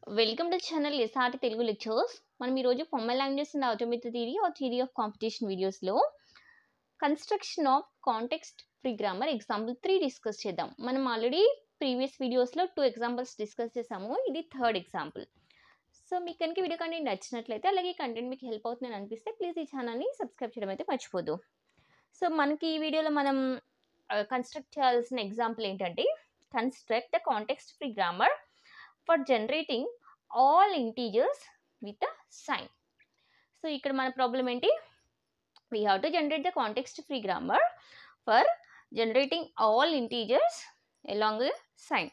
Welcome to the channel SRT Telugu Lectures. మనం ఈ రోజు formal languages and automatic theory or theory of competition videos లో construction of context free grammar example 3 discuss చేద్దాం. మనం already previous videos లో 2 examples discuss చేసాము. ఇది third example. So మీకు కనుక వీడియో కంటెంట్ నచ్చినట్లయితే అలాగే కంటెంట్ మీకు హెల్ప్ అవుతుందని అనిపిస్తే ప్లీజ్ ఈ ఛానల్ని సబ్స్క్రైబ్ చేయడం అయితే మర్చిపోదు. సో మనకి ఈ వీడియోలో మనం కన్స్ట్రక్ట్ చేయాల్సిన ఎగ్జాంపుల్ ఏంటంటే construct the context free grammar for generating all integers with a sign. So ఇక్కడ మన ప్రాబ్లం ఏంటి, we have to generate the context free grammar for generating all integers along with sign.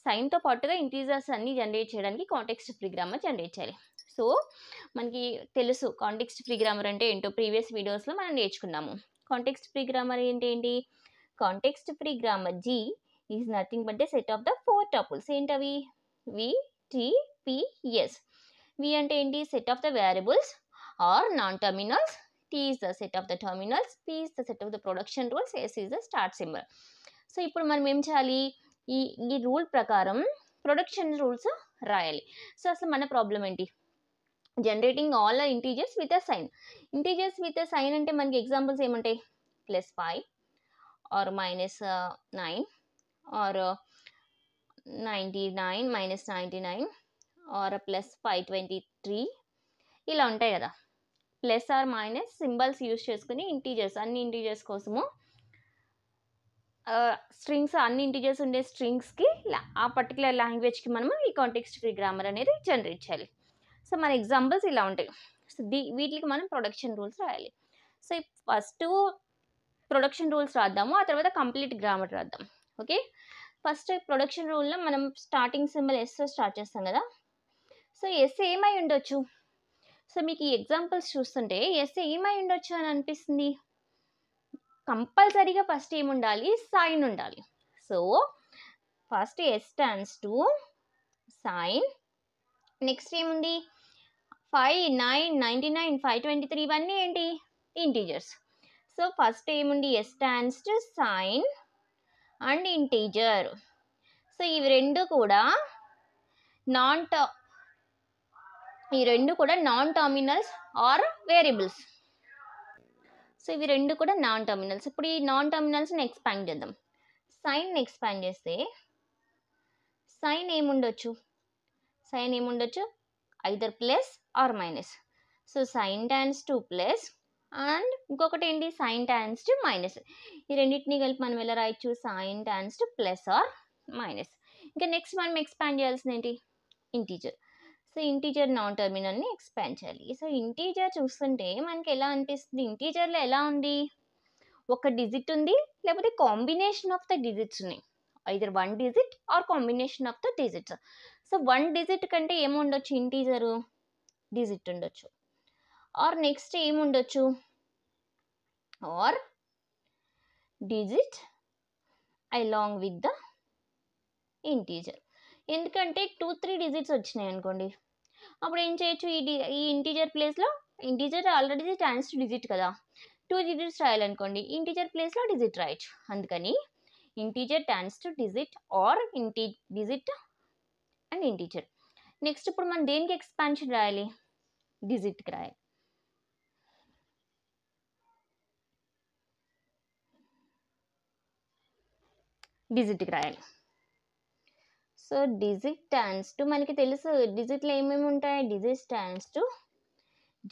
Sign తో పాటుగా integers అన్ని generate చేయడానికి context free grammar generate చేయాలి. So మనకి తెలుసు కాంటెక్స్ట్ ఫ్రీ గ్రామర్ అంటే ఏంటో, ప్రీవియస్ వీడియోస్లో మనం నేర్చుకున్నాము. కాంటెక్స్ట్ ఫ్రీ గ్రామర్ ఏంటి? Context free grammar G is nothing but the set of the 4 tuples. ఏంటవి? V, T, P, S. V అంటే ఏంటి? Set of the variables or non terminals. T is the set of the terminals. P is the set of the production rules. S is the start symbol. So ఇప్పుడు మనం ఏం చేయాలి? ఈ rule ప్రకారం production rules రాయాలి. So అసలు మన problem ఏంటి? Generating all integers with a sign. Integers with a sign అంటే మనకి ఎగ్జాంపుల్స్ ఏముంటాయి? +5 ఆర్ -9 ఆర్ 99 -99 ఆర్ +523 ఇలా ఉంటాయి కదా. Plus or minus symbols use చేసుకుని ఇంటీజర్స్, అన్ని ఇంటీజర్స్ కోసము స్ట్రింగ్స్, అన్ని ఇంటీజర్స్ ఉండే స్ట్రింగ్స్కి ఆ పర్టికులర్ లాంగ్వేజ్కి మనము ఈ కాంటెక్స్ట్ ఫ్రీ గ్రామర్ అనేది జనరేట్ చేయాలి. సో మన ఎగ్జాంపుల్స్ ఇలా ఉంటాయి. సో వీటికి మనం ప్రొడక్షన్ రూల్స్ రాయాలి. సో ఫస్ట్ ప్రొడక్షన్ రూల్స్ రాద్దాము, ఆ తర్వాత కంప్లీట్ గ్రామర్ రాద్దాం. ఓకే, ఫస్ట్ ప్రొడక్షన్ రూల్లో మనం స్టార్టింగ్ సింబల్ ఎస్ స్టార్ట్ చేస్తాం కదా. సో ఎస్ ఏమై ఉండొచ్చు? సో మీకు ఈ ఎగ్జాంపుల్స్ చూస్తుంటే ఎస్ ఏమై ఉండొచ్చు అని అనిపిస్తుంది. కంపల్సరీగా ఫస్ట్ ఏముండాలి? సైన్ ఉండాలి. So first S stands to sign. Next ఏముంది? 5, 9, 99, 523 ఇవన్నీ ఏంటి? ఇంటీజర్స్. సో ఫస్ట్ ఏముంది? S stands to sign and integer. So ఇవి రెండు కూడా non terminals or variables. So ఇవి రెండు కూడా నాన్ టర్మినల్స్. ఇప్పుడు ఈ నాన్ టర్మినల్స్ని ఎక్స్పాండ్ చేద్దాం. సైన్ ఎక్స్పాండ్ చేస్తే సైన్ ఏముండొచ్చు? Either plus or minus. So sign turns to plus and ఇంకొకటి ఏంటి? Sign turns to minus. ఈ రెండింటిని కలిపి మనం ఎలా రాయొచ్చు? Sign turns to plus or minus. ఇంకా నెక్స్ట్ మనం ఎక్స్పాండ్ చేయాల్సింది ఏంటి? ఇంటీజర్. సో ఇంటీజర్ నాన్ టర్మినల్ని ఎక్స్పాండ్ చేయాలి. సో ఇంటీజర్ చూస్తుంటే మనకి ఎలా అనిపిస్తుంది? ఇంటీజర్లో ఎలా ఉంది? ఒక డిజిట్ ఉంది, లేకపోతే కాంబినేషన్ ఆఫ్ ద డిజిట్స్ ఉన్నాయి. Either 1 digit or combination of the digits. So 1 digit కంటే ఏముండొచ్చు? ఇంటీజరు డిజిట్ ఉండొచ్చు. ఆర్ నెక్స్ట్ ఏముండొచ్చు? Or digit along with the integer. ఎందుకంటే 2-3 డిజిట్స్ వచ్చినాయి అనుకోండి, అప్పుడు ఏం చేయొచ్చు? ఈ ఇంటీజర్ ప్లేస్లో, integer already turns to digit కదా, 2 డిజిట్స్ రాయాలనుకోండి, ఇంటీజర్ ప్లేస్లో డిజిట్ రాయొచ్చు. అందుకని integer turns to digit or digit and integer. Next ఇప్పుడు మనం దేనికి ఎక్స్పాన్షన్ రాయాలి? డిజిట్కి రాయాలి. డిజిట్కి రాయాలి. సో డిజిట్ టాన్స్ టు మనకి తెలుసు, డిజిట్లో ఏమేమి ఉంటాయి? Digit turns to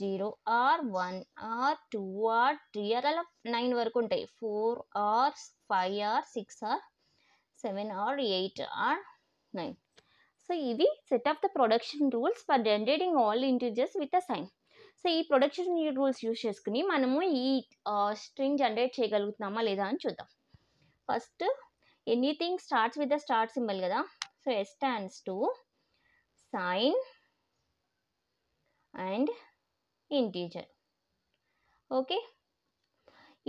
0 or 1 or 2 or 3 or అలా 9 వరకు ఉంటాయి. 4 or 5 or 6 or 7 or 8 or 9. So ఇవి set of the production rules for generating all integers with a sign. So ఈ ప్రొడక్షన్ రూల్స్ యూజ్ చేసుకుని మనము ఈ స్ట్రింగ్ జనరేట్ చేయగలుగుతున్నామా లేదా అని చూద్దాం. First anything starts with the start symbol కదా. So S stands to sign and integer. Okay,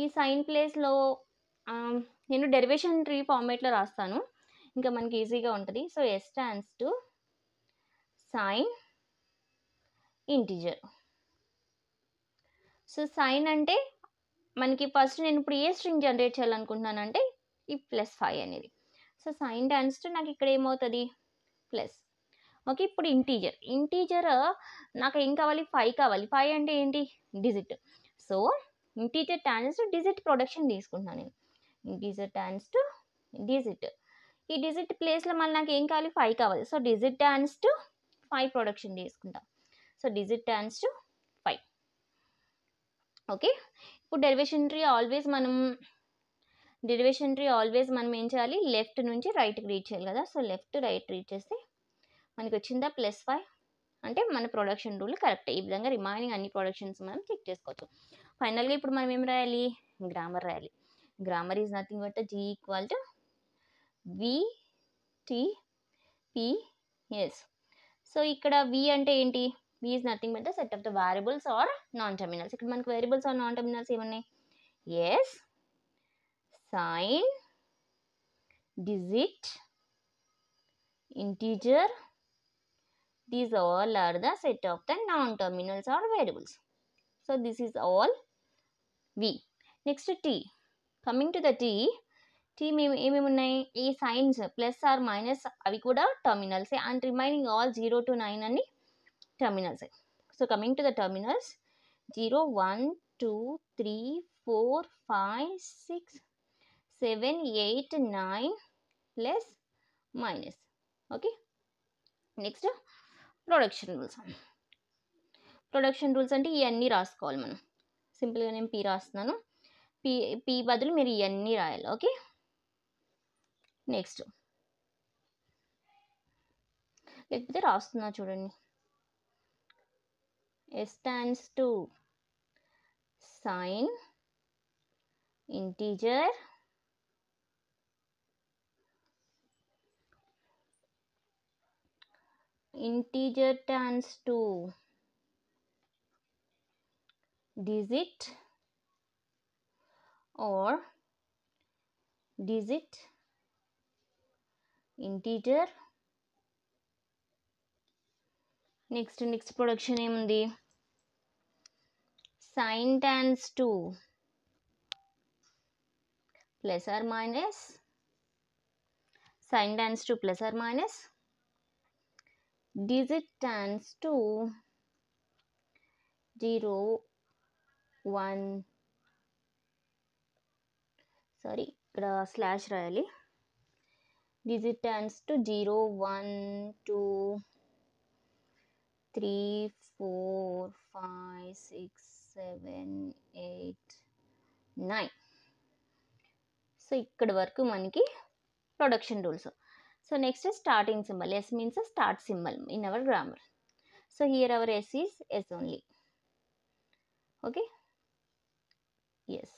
ఈ సైన్ ప్లేస్లో నేను డెరివేషన్ ట్రీ ఫార్మేట్లో రాస్తాను, ఇంకా మనకి ఈజీగా ఉంటుంది. So S stands to sign integer. So sign అంటే మనకి ఫస్ట్ నేను ఇప్పుడు ఏ స్ట్రింగ్ జనరేట్ చేయాలనుకుంటున్నానంటే ఈ +5 అనేది. సో సైన్ టాన్స్ టు నాకు ఇక్కడ ఏమవుతుంది? ప్లస్. ఓకే. ఇప్పుడు ఇంటీజర్ నాకు ఏం కావాలి 5 కావాలి. 5 అంటే ఏంటి digit. So integer turns to digit production తీసుకుంటున్నాను నేను. Integer turns to digit. ఈ డిజిట్ ప్లేస్లో మళ్ళీ నాకు ఏం కావాలి 5 కావాలి. So digit turns to 5 production తీసుకుంటాం. So digit turns to 5. Okay. ఇప్పుడు డెరివేషన్ ట్రీ ఆల్వేస్ మనం ఏం చేయాలి లెఫ్ట్ నుంచి రైట్కి రీడ్ చేయాలి కదా. సో లెఫ్ట్ రైట్ రీడ్ చేస్తే మనకి వచ్చిందా +5 అంటే మన ప్రొడక్షన్ రూల్ కరెక్ట్. ఈ విధంగా రిమైనింగ్ అన్ని ప్రొడక్షన్స్ మనం చెక్ చేసుకోవచ్చు. ఫైనల్గా ఇప్పుడు మనం ఏం రాయాలి గ్రామర్ రాయాలి. Grammar is nothing but G equal to VTPS. So ఇక్కడ V అంటే ఏంటి V is nothing but the set of the variables or non terminals. ఇక్కడ మనకు వేరియబుల్స్ ఆర్ నాన్ టర్మినల్స్ ఏమున్నాయి S sign, digit, integer. These all are the set of the non-terminals or variables. So this is all V. Next T. Coming to the T ఏమేమి ఉన్నాయి ఈ science plus or minus అవి కూడా terminals and remaining all 0 to 9 అన్ని terminals. So coming to the terminals 0 1 2 3 4 5 6 7 8 9 plus minus. Okay. Next production rules అంటే ఇవన్నీ రాసుకోవాలి మనం. సింపుల్గా నేను P రాస్తున్నాను. పీ బదులు మీరు ఇవన్నీ రాయాలి. ఓకే. నెక్స్ట్ లేకపోతే రాస్తున్నా చూడండి. S stands to sign, integer, stands to digit or digit integer. Next production ఏముంది sign stands to plus or minus, sign stands to plus or minus, digit stands to 0 1 sorry ఇక్కడ slash రాయాలి. digit stands to 0 1 2 3 4 5 6 7 8 9. So ఇక్కడ వరకు మనకి production rules. So next starting symbol S means a start symbol in our grammar. So here our S is S only. Okay. Yes.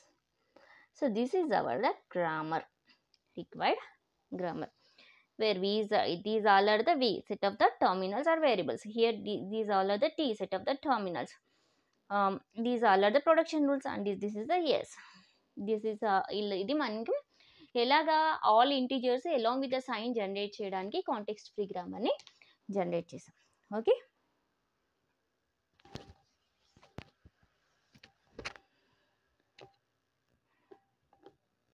So this is our the grammar, required grammar, where these all are the V set of the terminals or variables. Here these all are the T set of the terminals. These all are the production rules and this is the S. This is ఇది మనకి ఎలాగా all integers along with the sign generate చేయడానికి context free గ్రామర్ని generate చేసాం. Okay.